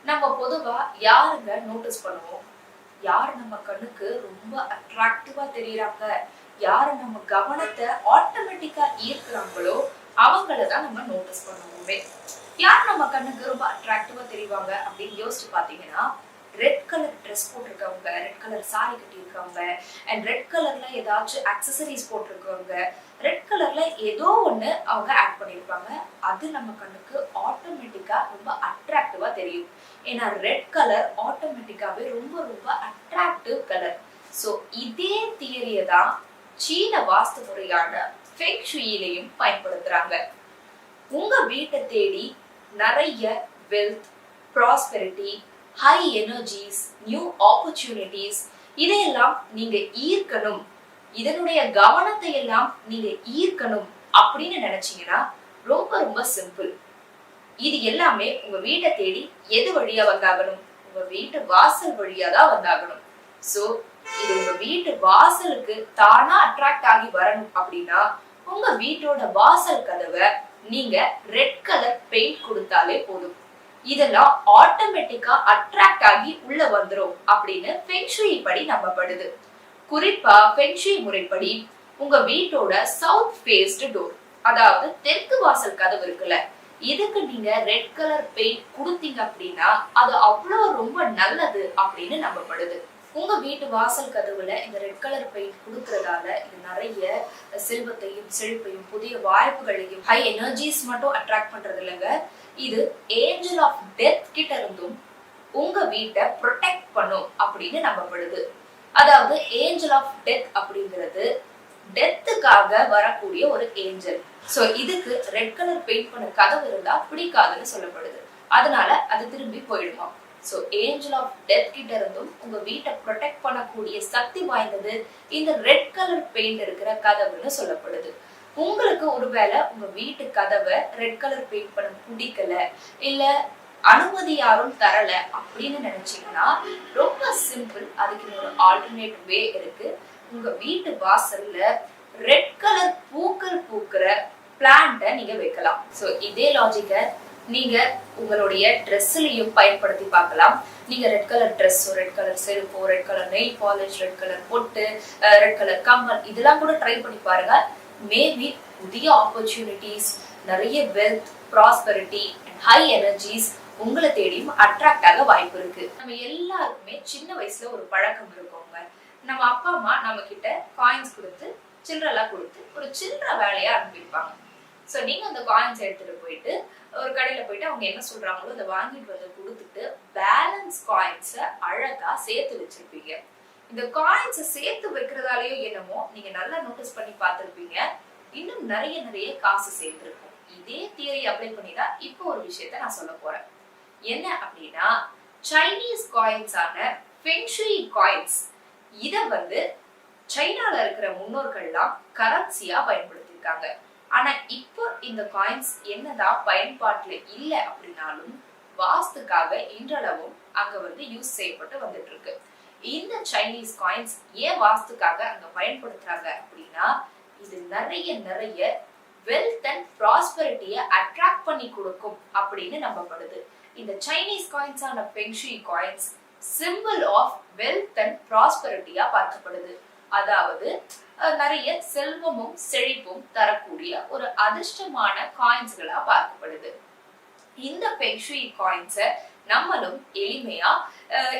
நம்ம பொதுவா யாருங்க நோட்டீஸ் பண்ணுவோம்? யார் நம்ம கண்ணுக்கு ரொம்ப அட்ராக்டிவா தெரியறாங்க, யாரு நம்ம கவனத்தை ஆட்டோமேட்டிக்கா ஈர்க்கிறாங்களோ அவங்கள தான் நம்ம நோட்டீஸ் பண்ணுவோமே. யார் நம்ம கண்ணுக்கு ரொம்ப அட்ராக்டிவா தெரிவாங்க அப்படின்னு யோசிச்சு பாத்தீங்கன்னா, ரெட் கலர் ட்ரெஸ் போட்டிருக்கவங்க, ரெட் கலர் சாரி கட்டியிருக்கவங்க, அண்ட் ரெட் கலர்ல ஏதாச்சும் அக்சசரிஸ் போட்டிருக்கவங்க, ரெட் கலர்ல ஏதோ ஒண்ணு அவங்க ஆட் பண்ணிருப்பாங்க. அது நம்ம கண்ணுக்கு ஆட்டோமேட்டிக்கா ரொம்ப அட்ராக்டிவா தெரியும். ஏன்னா ரெட் கலர் ஆட்டோமேட்டிக்காவே ரொம்ப ரொம்ப அட்ராக்டிவ் கலர். ஸோ இதே தியரியை தான் சீன வாஸ்து முறையான ஃபெங் ஷுயிலையும் பயன்படுத்துறாங்க. உங்க வீட்டை தேடி நிறைய wealth, prosperity, high energies, new opportunities இதையெல்லாம் நீங்க ஈர்க்கணும், இதனுடைய கவனத்தை எல்லாம் நீங்க ஈர்க்கணும் அப்படின்னு நினைச்சீங்கன்னா ரொம்ப ரொம்ப சிம்பிள். இது எல்லாமே உங்க வீட்டை தேடி எது வழியா வந்தாகணும்? உங்க வீட்டு வாசல் வழியா தான் வந்தாகணும். சோ இது உங்க வீட்டு வாசலுக்கு தானா அட்ராக்ட் ஆகி வரணும் அப்படின்னா உங்க வீட்டோட வாசல் கதவை நீங்க ரெட் கலர் பெயிண்ட் கொடுத்தாலே போதும். இதெல்லாம் ஆட்டோமேட்டிக்கா அட்ராக்ட் ஆகி உள்ள வந்துரும் அப்படின்னு ஃபெங் ஷுயி படி நம்பப்படுது. குறிப்பா ஃபெங் ஷுயி முறைப்படி உங்க வீட்டோட சவுத் ஃபேஸ்டு டோர், அதாவது தெற்கு வாசல் கதவு இருக்குல்ல, இதுக்கு நீங்க ரெட் கலர் பெயிண்ட் கொடுத்தீங்க அப்படின்னா அது அவ்வளவு ரொம்ப நல்லது அப்படின்னு நம்பப்படுது. உங்க வீட்டு வாசல் கதவுல இந்த ரெட் கலர் பெயிண்ட் கொடுக்கறதால இது நிறைய செல்வத்தையும் செழிப்பையும் புதிய வாய்ப்புகளையும் ஹை எனர்ஜிஸ் மட்டும் அட்ராக்ட் பண்றது இல்லைங்க, இது ஏஞ்சல் ஆஃப் டெத் கிட்ட இருந்தும் உங்க வீட்டை ப்ரொடெக்ட் பண்ணும் அப்படின்னு நம்பப்படுது. அதாவது ஏஞ்சல் ஆஃப் டெத் அப்படிங்கிறது டெத்துக்காக வரக்கூடிய ஒரு ஏஞ்சல். சோ இதுக்கு ரெட் கலர் பெயிண்ட் பண்ண கதவு இருந்தா பிடிக்காதுன்னு சொல்லப்படுது. அதனால அது திரும்பி போயிடுமா. சோ ஏஞ்சல் ஆஃப் டெத் கிட்ட இருந்தும் உங்க வீட்டை ப்ரொடெக்ட் பண்ணக்கூடிய சக்தி வாய்ந்தது இந்த ரெட் கலர் பெயிண்ட் இருக்கிற கதவுன்னு சொல்லப்படுது. உங்களுக்கு ஒருவேளை உங்க வீட்டு கதவை ரெட் கலர் பெயிண்ட் பண்ண பிடிக்கல, இல்ல அனுமதி யாரும் தரல அப்படின்னு நினைச்சீங்கன்னா ரொம்ப சிம்பிள். அதுக்கு ஒரு ஆல்டர்னேட் வே இருக்கு. உங்க வீட்டு வாசல்ல ரெட் கலர் பூக்கள் பூக்கிற பிளான்ட்டை நீங்க வைக்கலாம். சோ இதே லாஜிக்கை நீங்க உங்களுடைய ட்ரெஸ்லயும் பயன்படுத்தி பார்க்கலாம். நீங்க ரெட் கலர் ட்ரெஸ்ஸோ, ரெட் கலர் செருப்போ, red colour nail polish, red colour பொட்டு, ரெட் கலர் கம்மல் இதெல்லாம் கூட ட்ரை பண்ணி பாருங்க. மேபி புதிய ஆப்பர்ச்சுனிட்டிஸ், நிறைய wealth, prosperity and high energies உங்களை தேடியும் அட்ராக்ட் ஆக வாய்ப்பு இருக்கு. நம்ம எல்லாருக்குமே சின்ன வயசுல ஒரு பழக்கம் இருக்குங்க. நம்ம அப்பா அம்மா நம்ம கிட்ட காயின்ஸ் கொடுத்து, சில்லறெல்லாம் கொடுத்து ஒரு சில்லற வேலையா அனுப்பியிருப்பாங்க. ஸோ நீங்க அந்த காயின்ஸ் எடுத்துட்டு போயிட்டு ஒரு கடையில போயிட்டு அவங்க என்ன சொல்றாங்களோ அதை வாங்கிட்டு வந்து கொடுத்துட்டு பேலன்ஸ் காயின்ஸை அழகா சேர்த்து வச்சிருப்பீங்க. இந்த காயின்ஸை சேர்த்து வைக்கிறதாலேயோ என்னமோ நீங்க நல்லா நோட்டீஸ் பண்ணி பார்த்திருப்பீங்க, இன்னும் நிறைய நிறைய காசு சேர்ந்துருக்கும். இதே தியரி அப்ளை பண்ணி தான் இப்போ ஒரு விஷயத்த நான் சொல்ல போறேன். என்ன அப்படின்னா, சைனீஸ் காயின்ஸான ஃபெங் ஷுயி காயின்ஸ், இத வந்து சைனால இருக்கிற முன்னோர்கள்லாம் கரன்சியா பயன்படுத்தியிருக்காங்க. ஆனா இப்போ இந்த காயின்ஸ் என்னதான் பயன்பாட்டுல இல்லை அப்படின்னாலும் வாஸ்துக்காக இன்றளவும் அங்க வந்து யூஸ் செய்யப்பட்டு வந்துட்டு இருக்கு. இந்த சைனீஸ் காயின்ஸ் ஏன் வாஸ்துக்காக அங்க பயன்படுத்துறாங்க அப்படின்னா, இது நிறைய நிறைய வெல்த் அண்ட் ப்ராஸ்பெரிட்டியை அட்ராக்ட் பண்ணி கொடுக்கும் அப்படின்னு நம்பப்படுது. இந்த சைனீஸ் காயின்ஸான feng shui coins symbol of wealth and ப்ராஸ்பெரிட்டியா பார்க்கப்படுது. அதாவது நிறைய செல்வமும் செழிப்பும் தரக்கூடிய ஒரு அதிர்ஷ்டமான காயின்ஸ்களா பார்க்கப்படுது. இந்த ஃபெங் ஷுயி காயின்ஸை நம்மளும் எளிமையா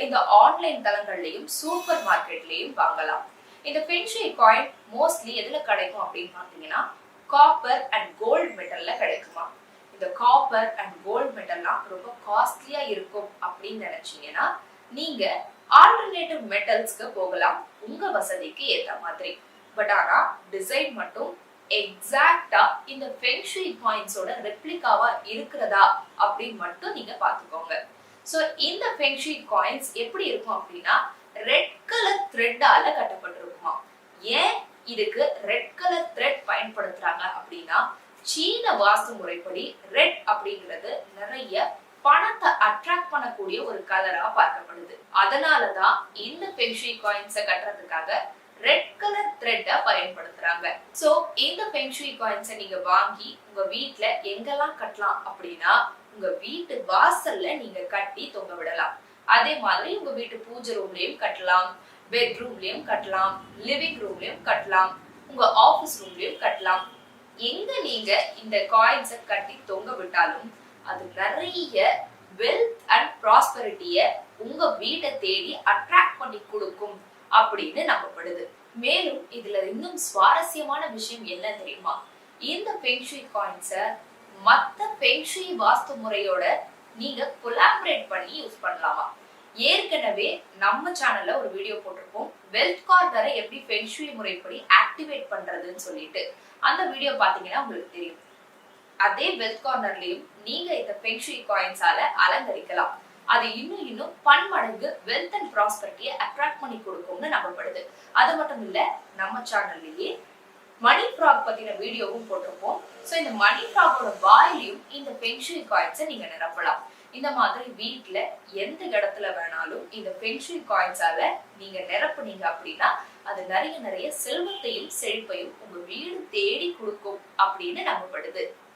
இந்த ஆன்லைன் தளங்கள்லயும் சூப்பர் மார்க்கெட்லயும் வாங்கலாம். இந்த ஃபெங் ஷுயி காயின் மோஸ்ட்லி எதுல கிடைக்கும் அப்படின்னு பாத்தீங்கன்னா காப்பர் அண்ட் கோல்டு மெட்டல்ல கிடைக்குமா. இந்த காப்பர் அண்ட் கோல்டு மெட்டல்லாம் ரொம்ப காஸ்ட்லியா இருக்கும் அப்படின்னு நினைச்சீங்கன்னா நீங்க ஆல்டர்னேட்டிவ் மெட்டல்ஸ்க்கு போகலாம், உங்க வசதிக்கு ஏத்த மாதிரி. பட் ஆனா டிசைன் மட்டும் எக்ஸாக்ட்டா இந்த ஃபெங் ஷுயி காயின்ஸோட ரெப்ளிகாவா இருக்கிறதா அப்படின்னு மட்டும் நீங்க பாத்துக்கோங்க. சோ இந்த ஃபெங் ஷுயி காயின்ஸ் எப்படி இருக்கும் அப்படின்னா ரெட் கலர் த்ரெட்டால கட்டப்பட்டிருக்குமா. ஏன் இதுக்கு ரெட் கலர் த்ரெட் பயன்படுத்துறாங்க அப்படின்னா, சீன வாஸ்து முறைப்படி ரெட் அப்படிங்கிறது நிறைய பணத்தை அட்ராக்ட் பண்ணக்கூடிய ஒரு கலரா பார்க்கப்படுது. அதனாலதான் இந்த ஃபெங் ஷுயி காயின்ஸை கட்டுறதுக்காக ரெட் கலர் த்ரெட்டை பயன்படுத்துறாங்க. சோ இந்த ஃபெங் ஷுயி காயின்ஸை நீங்க வாங்கி உங்க வீட்ல எங்கெல்லாம் கட்டலாம் அப்படின்னா, உங்க வீட்டு வாசல்ல நீங்க கட்டி தொங்க விடலாம். அதே மாதிரி உங்க வீட்டு பூஜை ரூம்லயும் கட்டலாம், பெட்ரூம்லயும் கட்டலாம், லிவிங் ரூம்லயும் கட்டலாம், உங்க ஆபீஸ் ரூம்லயும் கட்டலாம். எங்க நீங்க இந்த காயின்ஸை கட்டி தொங்க விட்டாலும் அது நிறைய வெல்த் அண்ட் ப்ராஸ்பரிட்டிய உங்க வீட்டை தேடி அட்ராக்ட் பண்ணி கொடுக்கும் அப்படின்னு நம்பப்படுது. மேலும் இதுல இன்னும் சுவாரஸ்யமான விஷயம் என்ன தெரியுமா? இந்த ஃபெங்ஷுய் காயின்ஸை மத்த ஃபெங்ஷுய் வாஸ்து முறையோட நீங்க கொலாபரேட் பண்ணி யூஸ் பண்ணலாமா? ஏற்கனவே நம்ம சேனல்ல ஒரு வீடியோ போட்டிருப்போம், வெல்த் கார்னரை எப்படி ஃபெங்ஷுய் முறைப்படி ஆக்டிவேட் பண்றதுன்னு சொல்லிட்டு. அந்த வீடியோ பாத்தீங்கன்னா உங்களுக்கு தெரியும். அதே வெல்த் கார்னர்லயும் நீங்க இந்த ஃபெங்ஷுய் காயின்ஸால அலங்கரிக்கலாம். அது இன்னும் பன்மடங்கு வெல்த் அண்ட் ப்ராஸ்பரிட்டியை அட்ராக்ட் பண்ணி கொடுக்கும்னு நம்பப்படுது. அது மட்டும் இல்ல, நம்ம சேனல்லையே மணி ஃப்ராக் பத்தின வீடியோவும் போட்டிருப்போம். சோ இந்த மணி ஃப்ராகோட வாயிலையும் இந்த ஃபெங்ஷுய் காயின்ஸை நீங்க நிரப்பலாம். இந்த மாதிரி வீட்டுல எந்த இடத்துல வேணாலும் இந்த ஃபெங்ஷுய் காயின்ஸால நீங்க நிரப்புனீங்க அப்படின்னா அது நிறைய செல்வத்தையும் செழிப்பையும் உங்க வீடு தேடி கொடுக்கும் அப்படின்னு நம்பப்படுது.